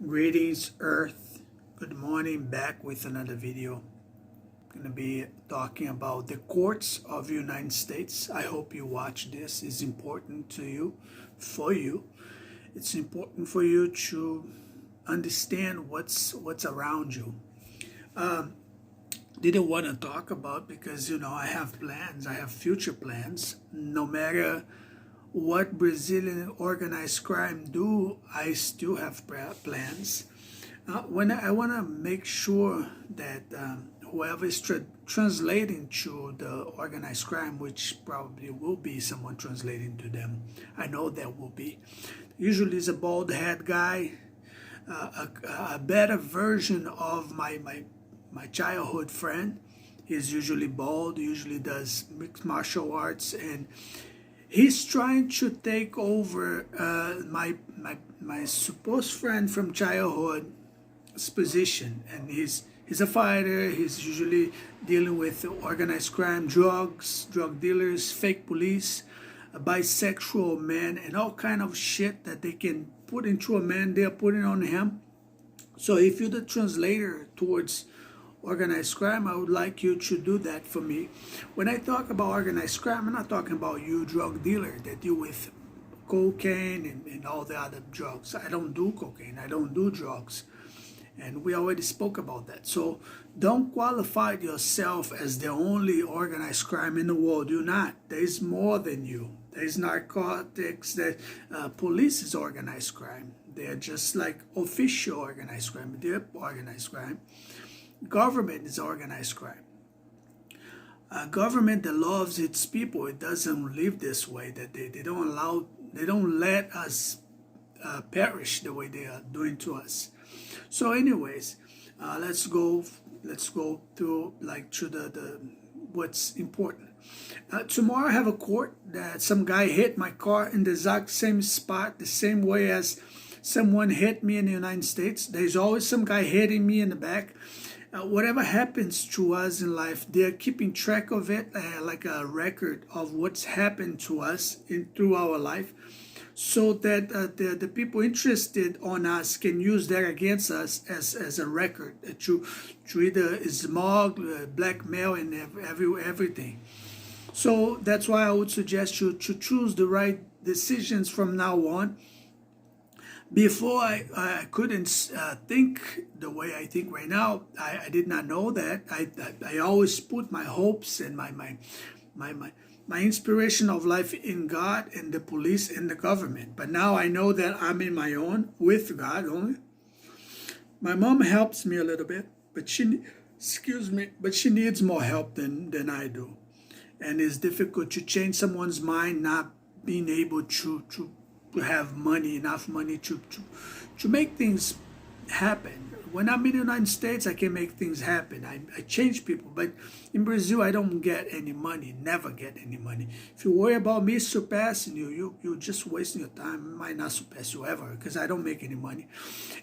Greetings, Earth. Good morning. Back with another video. I'm going to be talking about the courts of the United States. I hope you watch this. It's important to you, for you. It's important for you to understand what's around you. Didn't want to talk about because I have plans. I have future plans. No matter what Brazilian organized crime do, I still have plans. When I want to make sure that whoever is translating to the organized crime, which probably will be someone translating to them, I know there will be. Usually it's a bald head guy, a better version of my childhood friend. He's usually bald, usually does mixed martial arts, and he's trying to take over my supposed friend from childhood's position. And he's a fighter. He's usually dealing with organized crime, drugs, drug dealers, fake police, bisexual men, and all kind of shit that they can put into a man, they're putting on him. So if you're the translator towards organized crime, I would like you to do that for me. When I talk about organized crime, I'm not talking about you drug dealer that deal with cocaine and all the other drugs. I don't do cocaine. I don't do drugs. And we already spoke about that. So don't qualify yourself as the only organized crime in the world. You're not. There's more than you. There's narcotics. That police is organized crime. They're just like official organized crime. They're organized crime. Government is organized crime. A government that loves its people, it doesn't live this way. That they don't let us perish the way they are doing to us. So, anyways, let's go through to the what's important. Tomorrow I have a court that some guy hit my car in the exact same spot, the same way as someone hit me in the United States. There's always some guy hitting me in the back. Whatever happens to us in life, they're keeping track of it, like a record of what's happened to us through our life, so that the people interested on us can use that against us as a record to either smog, blackmail, and everything. So that's why I would suggest you to choose the right decisions from now on. Before I couldn't think the way I think right now. I did not know that. I always put my hopes and my inspiration of life in God and the police and the government. But now I know that I'm in my own with God only. My mom helps me a little bit, but she needs more help than I do. And it's difficult to change someone's mind not being able to have enough money to make things happen. When I'm in the United States, I can make things happen. I change people. But in Brazil, I don't get any money, never get any money. If you worry about me surpassing you're just wasting your time. I might not surpass you ever because I don't make any money.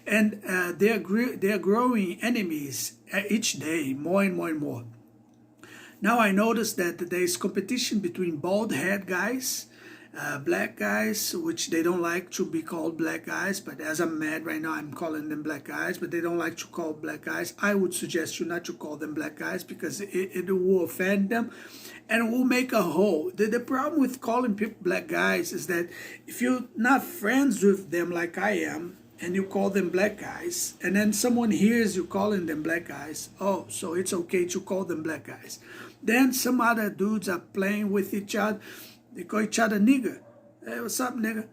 And they're growing enemies each day, more and more and more. Now I notice that there's competition between bald head guys, black guys, which they don't like to be called black guys, but as I'm mad right now, I'm calling them black guys, but they don't like to call black guys. I would suggest you not to call them black guys because it will offend them and will make a hole. The problem with calling people black guys is that if you're not friends with them like I am, and you call them black guys, and then someone hears you calling them black guys, oh, so it's okay to call them black guys. Then some other dudes are playing with each other. They call each other nigger. Hey, what's up, nigga?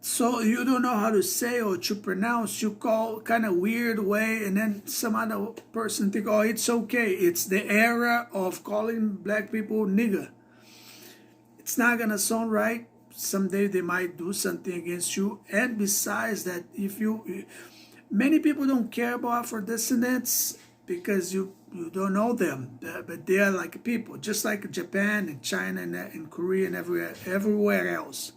So you don't know how to say or to pronounce. You call kind of weird way, and then some other person think, oh, it's okay. It's the era of calling black people nigger. It's not gonna sound right. Someday they might do something against you. And besides that, many people don't care about Afro-descendants because you don't know them, but they are like people, just like Japan and China and Korea and everywhere else.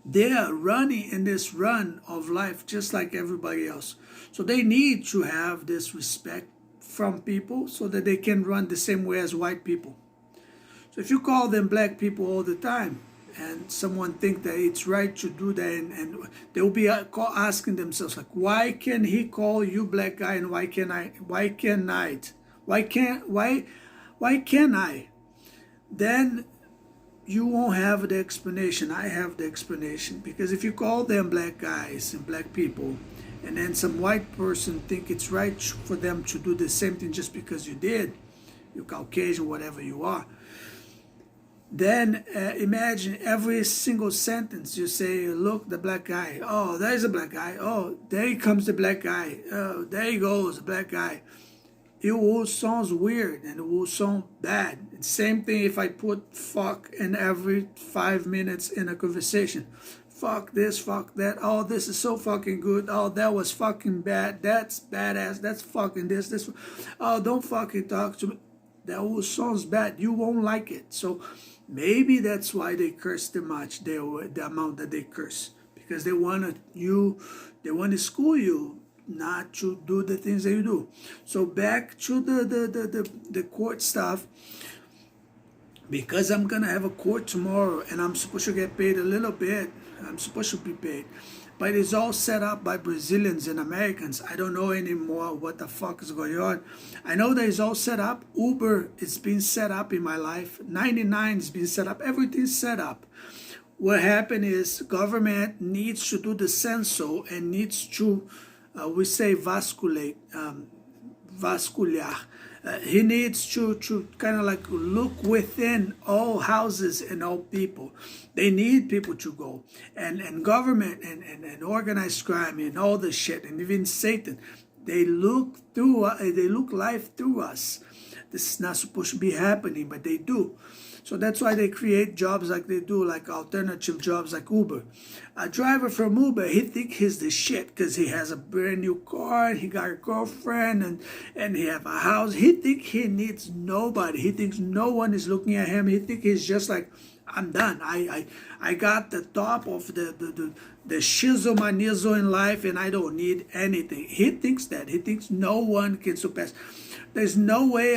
They are running in this run of life just like everybody else. So they need to have this respect from people so that they can run the same way as white people. So if you call them black people all the time, and someone think that it's right to do that, and they will be asking themselves like, why can he call you black guy and why can't I? Why can't I? Why can't I? Then you won't have the explanation. I have the explanation, because if you call them black guys and black people, and then some white person think it's right for them to do the same thing just because you did, you're Caucasian, whatever you are, then imagine every single sentence you say, look, the black guy, oh, there's a black guy, oh, there comes the black guy, oh, there he goes, the black guy. It will sound weird and it will sound bad. Same thing if I put fuck in every 5 minutes in a conversation. Fuck this, fuck that, oh, this is so fucking good, oh, that was fucking bad, that's badass, that's fucking this, oh, don't fucking talk to me. That will sound bad. You won't like it. So maybe that's why they curse too much, the amount that they curse. Because they want to school you not to do the things that you do. So back to the court stuff. Because I'm going to have a court tomorrow and I'm supposed to get paid a little bit. I'm supposed to be paid. But it's all set up by Brazilians and Americans. I don't know anymore what the fuck is going on. I know that it's all set up. Uber is being set up in my life. 99 is being set up. Everything's set up. What happened is government needs to do the census and needs to, we say vasculate, vasculhar. He needs to kind of like look within all houses and all people. They need people to go. And government and organized crime and all the shit, and even Satan, they look life through us. This is not supposed to be happening, but they do. So that's why they create jobs like they do, like alternative jobs like Uber. A driver from Uber, he think he's the shit because he has a brand new car, he got a girlfriend, and he have a house. He think he needs nobody. He thinks no one is looking at him. He think he's just like, I'm done. I got the top of the shizomanizo in life and I don't need anything. He thinks that. He thinks no one can surpass. There's no way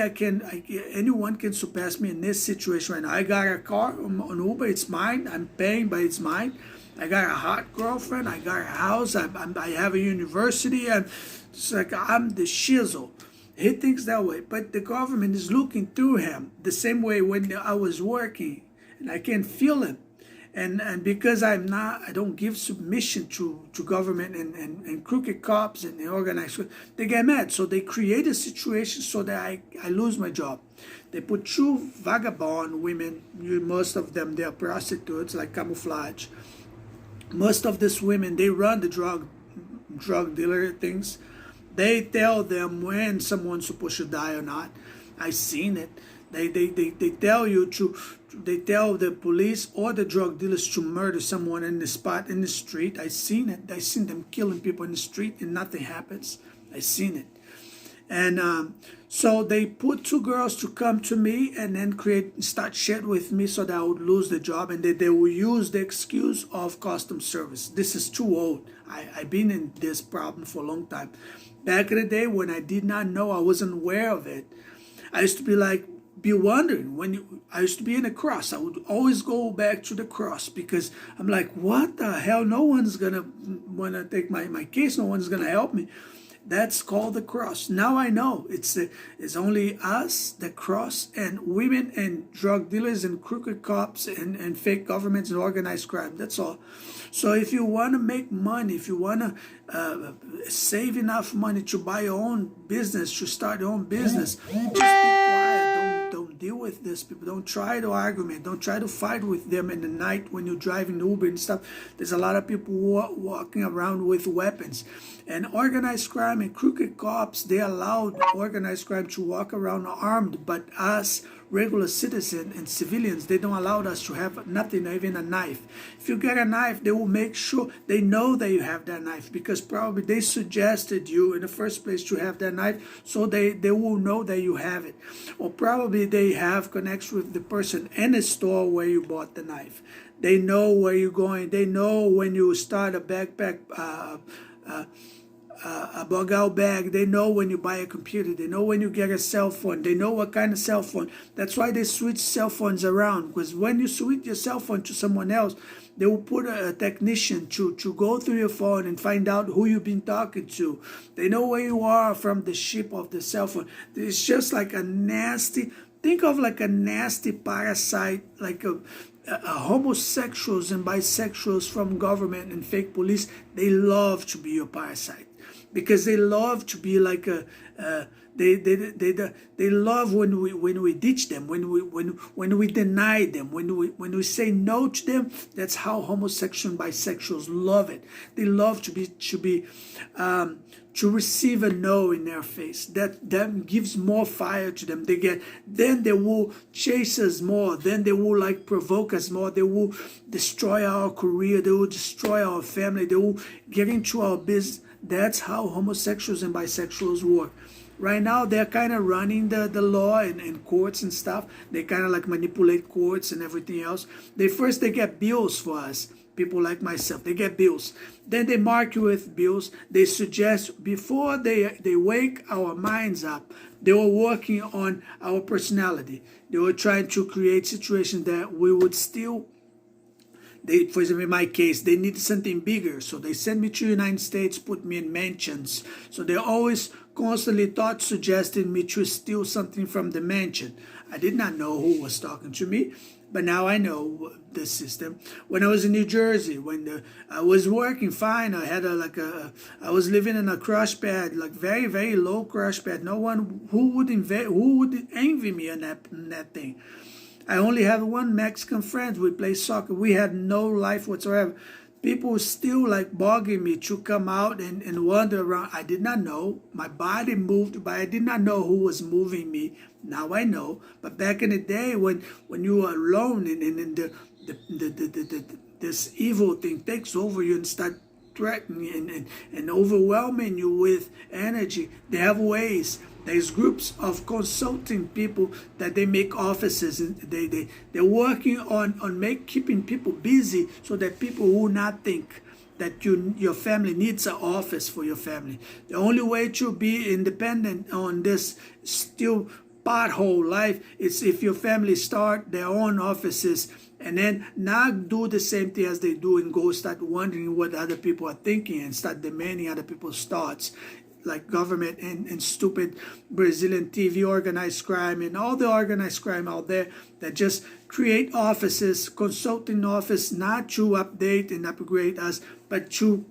anyone can surpass me in this situation right now. I got a car on Uber, it's mine. I'm paying, but it's mine. I got a hot girlfriend. I got a house. I have a university. And it's like I'm the shizzle. He thinks that way. But the government is looking through him the same way when I was working. And I can feel him. And because I don't give submission to government and crooked cops and the organized, they get mad. So they create a situation so that I lose my job. They put two vagabond women, most of them, they are prostitutes, like camouflage. Most of these women, they run the drug dealer things. They tell them when someone's supposed to die or not. I seen it. They tell you they tell the police or the drug dealers to murder someone in the spot in the street. I seen it. I seen them killing people in the street and nothing happens. I seen it. And so they put two girls to come to me and then start shit with me so that I would lose the job, and they will use the excuse of custom service. This is too old. I've been in this problem for a long time. Back in the day when I did not know, I wasn't aware of it. I used to be wondering I used to be in a cross. I would always go back to the cross because I'm like, what the hell? No one's gonna wanna take my case. No one's gonna help me. That's called the cross. Now I know it's only us, the cross, and women and drug dealers and crooked cops and fake governments and organized crime. That's all. So if you want to make money, if you want to save enough money to buy your own business, to start your own business, just be quiet. Don't deal with these people. Don't try to argue. Don't try to fight with them in the night when you're driving Uber and stuff. There's a lot of people walking around with weapons. And organized crime and crooked cops, they allowed organized crime to walk around armed, but us regular citizens and civilians, they don't allow us to have nothing, not even a knife. If you get a knife, they will make sure they know that you have that knife because probably they suggested you in the first place to have that knife, so they will know that you have it. Or probably they have connection with the person in the store where you bought the knife. They know where you're going. They know when you start a backpack a bug out bag. They know when you buy a computer. They know when you get a cell phone. They know what kind of cell phone. That's why they switch cell phones around, because when you switch your cell phone to someone else, they will put a technician to go through your phone and find out who you've been talking to. They know where you are from the chip of the cell phone. It's just like a nasty, think of like a nasty parasite, like a homosexuals and bisexuals from government and fake police. They love to be your parasite, because they love to be like a they love when we ditch them, when we deny them, when we say no to them. That's how homosexuals and bisexuals love it. They love to receive a no in their face. That gives more fire to them. Then they will chase us more. Then they will like provoke us more. They will destroy our career. They will destroy our family. They will get into our business. That's how homosexuals and bisexuals work. Right now, they're kind of running the law and courts and stuff. They kind of like manipulate courts and everything else. They get bills for us. People like myself, they get bills. Then they mark you with bills. They suggest, before they wake our minds up, they were working on our personality. They were trying to create situations that we would still, for example, in my case, they needed something bigger. So they sent me to the United States, put me in mansions. So they're always constantly suggesting me to steal something from the mansion. I did not know who was talking to me, but now I know the system. When I was in New Jersey, I was working fine, I was living in a crush pad, like very, very low crush pad. No one who would envy me on that thing. I only have one Mexican friend. We play soccer. We had no life whatsoever. People still like bugging me to come out and wander around. I did not know. My body moved, but I did not know who was moving me. Now I know. But back in the day, when you were alone and this evil thing takes over you and start threatening and overwhelming you with energy, they have ways. There's groups of consulting people that they make offices, and they're working on keeping people busy so that people will not think that your family needs an office for your family. The only way to be independent on this still pothole life is if your family start their own offices and then not do the same thing as they do and go start wondering what other people are thinking and start demanding other people's thoughts, like government and stupid Brazilian TV organized crime and all the organized crime out there that just create offices, consulting office, not to update and upgrade us, but to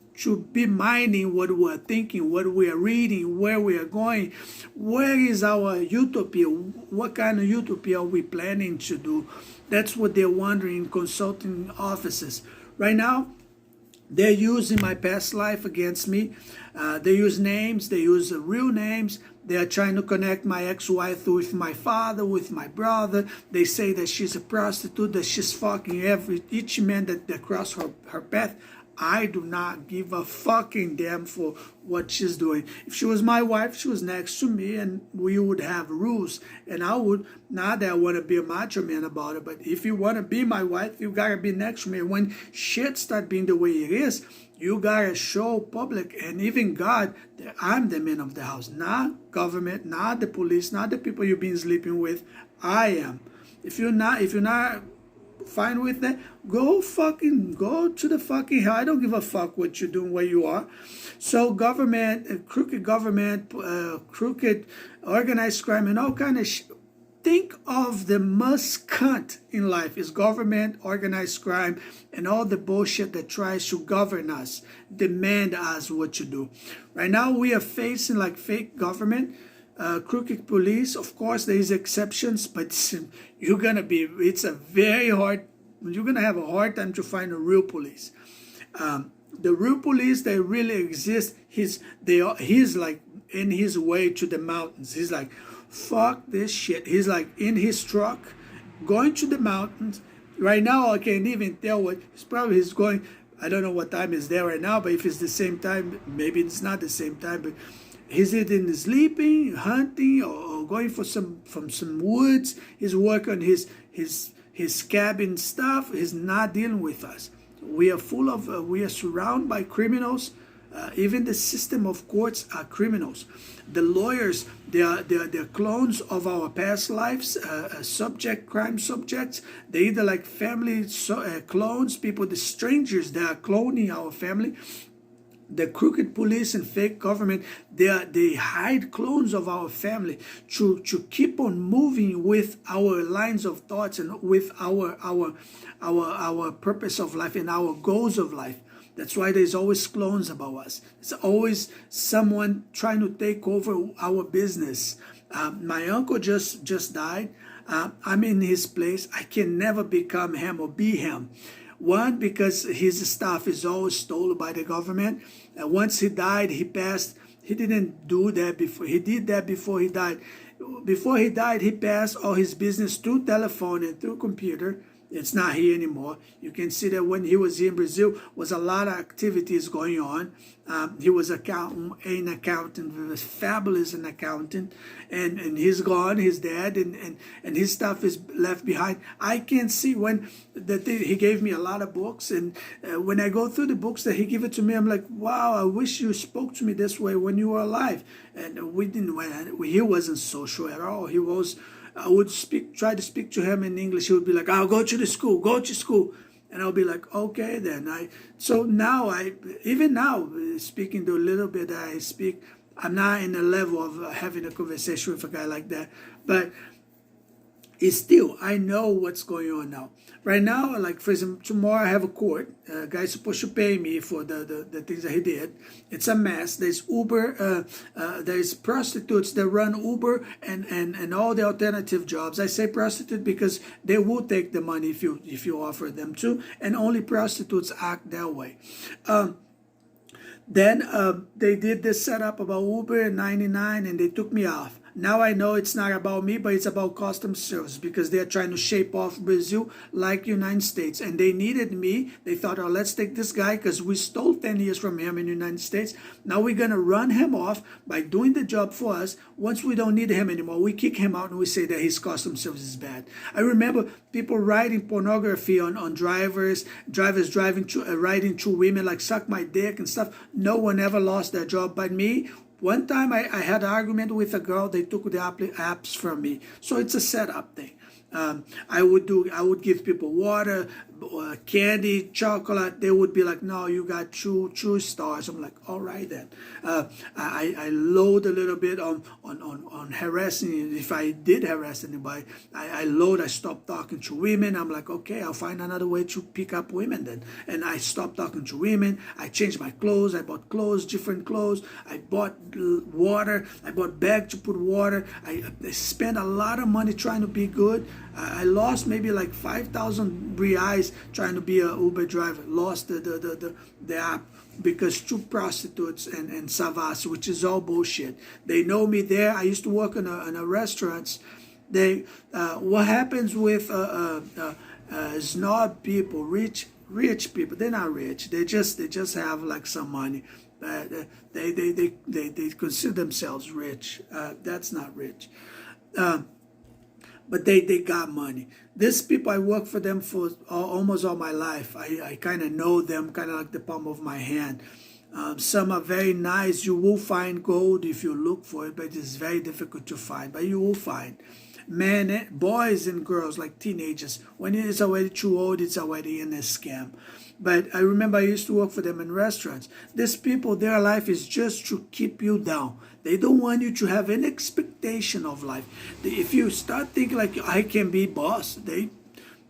be minding what we're thinking, what we are reading, where we are going, where is our utopia, what kind of utopia are we planning to do. That's what they're wondering, consulting offices. Right now, they're using my past life against me. They use names, they use real names. They are trying to connect my ex-wife with my father, with my brother. They say that she's a prostitute, that she's fucking each man that cross her path. I do not give a fucking damn for what she's doing. If she was my wife, she was next to me, and we would have rules. And I would, not that I want to be a macho man about it, but if you want to be my wife, you gotta be next to me. And when shit start being the way it is, you gotta show public and even God that I'm the man of the house, not government, not the police, not the people you've been sleeping with. I am. If you're not fine with that, go to the fucking hell. I don't give a fuck what you're doing, where you are. So government, crooked organized crime and all kind of think of the must cunt in life is government, organized crime, and all the bullshit that tries to govern us, demand us what to do. Right now we are facing like fake government, crooked police. Of course there is exceptions, but you're gonna have a hard time to find a real police. The real police that really exist, he's like in his way to the mountains. He's like, fuck this shit. He's like in his truck going to the mountains. Right now I can't even tell what he's going. I don't know what time is there right now, but if it's the same time, maybe it's not the same time, but he's either sleeping, hunting, or going from some woods. He's working on his cabin stuff. He's not dealing with us. We are surrounded by criminals, Even the system of courts are criminals. The lawyers, they're clones of our past lives, crime subjects. They're either like family clones, people, the strangers, they are cloning our family. The crooked police and fake government, they hide clones of our family to keep on moving with our lines of thoughts and with our purpose of life and our goals of life. That's why there's always clones about us. It's always someone trying to take over our business. My uncle just died. I'm in his place. I can never become him or be him. One, because his stuff is always stolen by the government. Once he died, he passed. He didn't do that before. He did that before he died. Before he died, he passed all his business through telephone and through computer. It's not here anymore. You can see that when he was here in Brazil, was a lot of activities going on. He was an accountant, was fabulous an accountant, and he's gone. He's dead, and his stuff is left behind. I can see when he gave me a lot of books, and when I go through the books that he gave it to me, I'm like, wow, I wish you spoke to me this way when you were alive. And we didn't. He wasn't social at all. He was. I would try to speak to him in English. He would be like, "I'll go to school, and I'll be like, okay, then. So now even now, speaking the little bit that I speak, I'm not in the level of having a conversation with a guy like that, but it's still, I know what's going on now. Right now, like for example, tomorrow I have a court. Guy's supposed to pay me for the things that he did. It's a mess. There's Uber, there's prostitutes that run Uber and all the alternative jobs. I say prostitute because they will take the money if you offer them to, and only prostitutes act that way. Then they did this setup about Uber in '99 and they took me off. Now I know it's not about me, but it's about customs service because they're trying to shape off Brazil like United States. And they needed me. They thought, oh, let's take this guy because we stole 10 years from him in the United States. Now we're going to run him off by doing the job for us. Once we don't need him anymore, we kick him out and we say that his customs service is bad. I remember people writing pornography on drivers writing to women like suck my dick and stuff. No one ever lost their job but me. One time I had an argument with a girl. They took the apps from me. So it's a setup thing. I would give people water, candy, chocolate. They would be like, no, you got two stars. I'm like, all right then. I load a little bit on harassing. If I did harass anybody, I stopped talking to women. I'm like, okay, I'll find another way to pick up women then. And I stopped talking to women. I changed my clothes. I bought clothes, different clothes. I bought water. I bought bag to put water. I spent a lot of money trying to be good. I lost maybe like 5,000 reais trying to be an Uber driver. Lost the app because two prostitutes and Savas, which is all bullshit. They know me there. I used to work in a restaurants. What happens with snob people, rich people? They're not rich. They just have like some money. They consider themselves rich. That's not rich. But they got money. These people, I work for them for almost all my life. I kind of know them, kind of like the palm of my hand. Some are very nice. You will find gold if you look for it, but it's very difficult to find. But you will find. Men, boys and girls, like teenagers, when it is already too old, it's already in a scam. But I remember I used to work for them in restaurants. These people, their life is just to keep you down. They don't want you to have any expectation of life. If you start thinking like, I can be boss,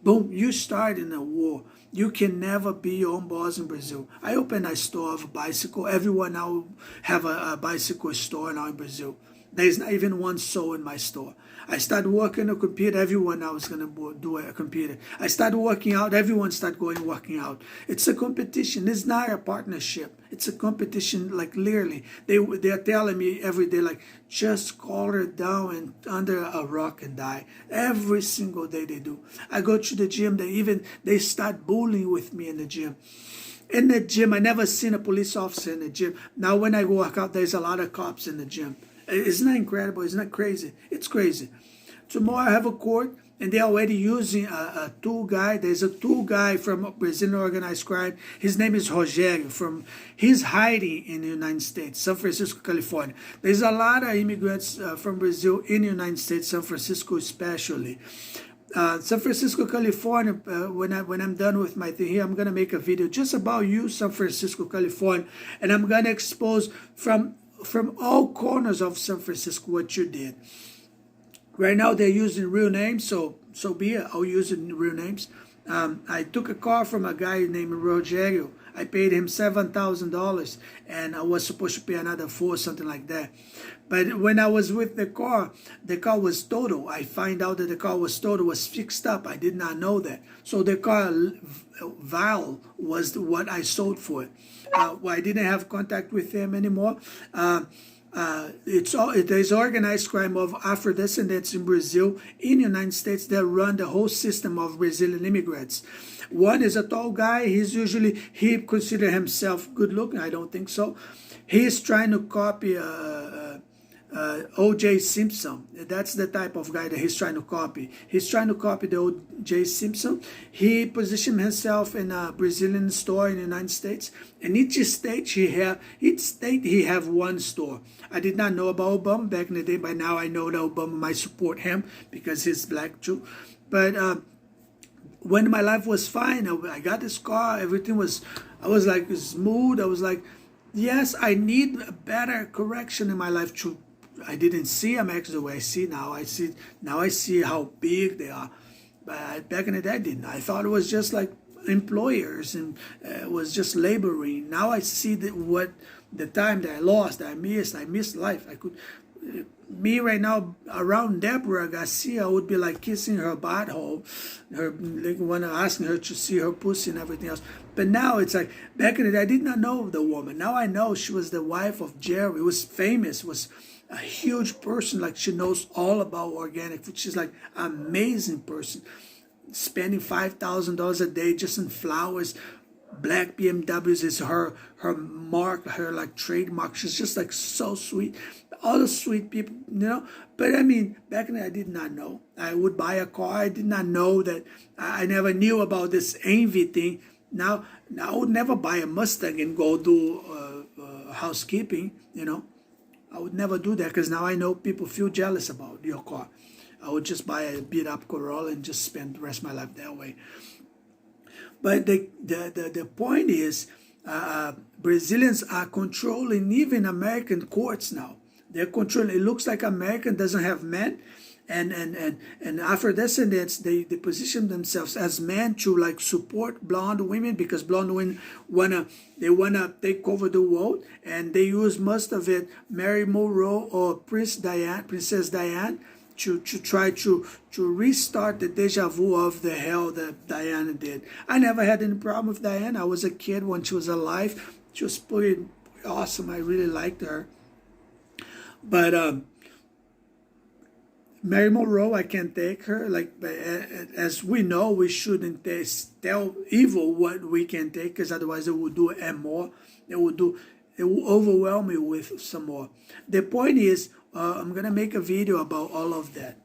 boom, you start in a war. You can never be your own boss in Brazil. I opened a store of a bicycle. Everyone now have a bicycle store now in Brazil. There's not even one soul in my store. I started working on a computer. Everyone now is going to do a computer. I started working out. Everyone started working out. It's a competition. It's not a partnership. It's a competition, like literally. They're telling me every day, like, just call her down and under a rock and die. Every single day they do. I go to the gym. They start bullying with me in the gym. In the gym, I never seen a police officer in the gym. Now when I work out, there's a lot of cops in the gym. Isn't that incredible? Isn't that crazy? It's crazy. Tomorrow I have a court. and they're already using a tool guy. There's a tool guy from Brazilian organized crime. His name is Rogério. He's hiding in the United States, San Francisco, California. There's a lot of immigrants from Brazil in the United States, San Francisco especially. San Francisco, California, when I'm done with my thing here, I'm going to make a video just about you, San Francisco, California, and I'm going to expose from all corners of San Francisco what you did. Right now they're using real names, so be it. I'll use it in real names. I took a car from a guy named Rogério. I paid him $7,000, and I was supposed to pay another $4,000, something like that. But when I was with the car was total. I find out that the car was total, was fixed up. I did not know that. So the car valve was what I sold for it. Well, I didn't have contact with him anymore. There's organized crime of Afro-descendants in Brazil, in the United States, that run the whole system of Brazilian immigrants. One is a tall guy. He considers himself good looking. I don't think so. He's trying to copy O.J. Simpson. That's the type of guy that he's trying to copy. He's trying to copy the O.J. Simpson. He positioned himself in a Brazilian store in the United States. In each state he have one store. I did not know about Obama back in the day. By now I know that Obama might support him because he's black too. But when my life was fine, I got this car. Everything was, I was like smooth. I was like, yes, I need a better correction in my life too. I didn't see Americans the way I see now. I see how big they are. But back in the day, I didn't. I thought it was just like employers and it was just laboring. Now I see the time that I lost, that I missed life. Me right now around Deborah Garcia, I would be like kissing her butthole, asking her to see her pussy and everything else. But now it's like, back in the day, I did not know the woman. Now I know she was the wife of Jerry. Was famous, was a huge person. Like, she knows all about organic food. She's like an amazing person, spending $5,000 a day just in flowers. Black BMWs is her mark, her like trademark. She's just like so sweet. All the sweet people, you know. But I mean, back then I did not know. I would buy a car. I did not know that. I never knew about this envy thing. Now I would never buy a Mustang and go do housekeeping. You know, I would never do that because now I know people feel jealous about your car. I would just buy a beat up Corolla and just spend the rest of my life that way. But the point is, Brazilians are controlling even American courts now. They're controlling. It looks like America doesn't have men, and Afro-descendants, they position themselves as men to like support blonde women because blonde women wanna take over the world, and they use most of it Mary Monroe or Princess Diana, to try to restart the deja vu of the hell that Diana did. I never had any problem with Diana. I was a kid when she was alive. She was pretty awesome. I really liked her. But Mary Monroe, I can't take her. Like, as we know, we shouldn't tell evil what we can take, because otherwise it will do and more. It will overwhelm me with some more. The point is, I'm gonna make a video about all of that.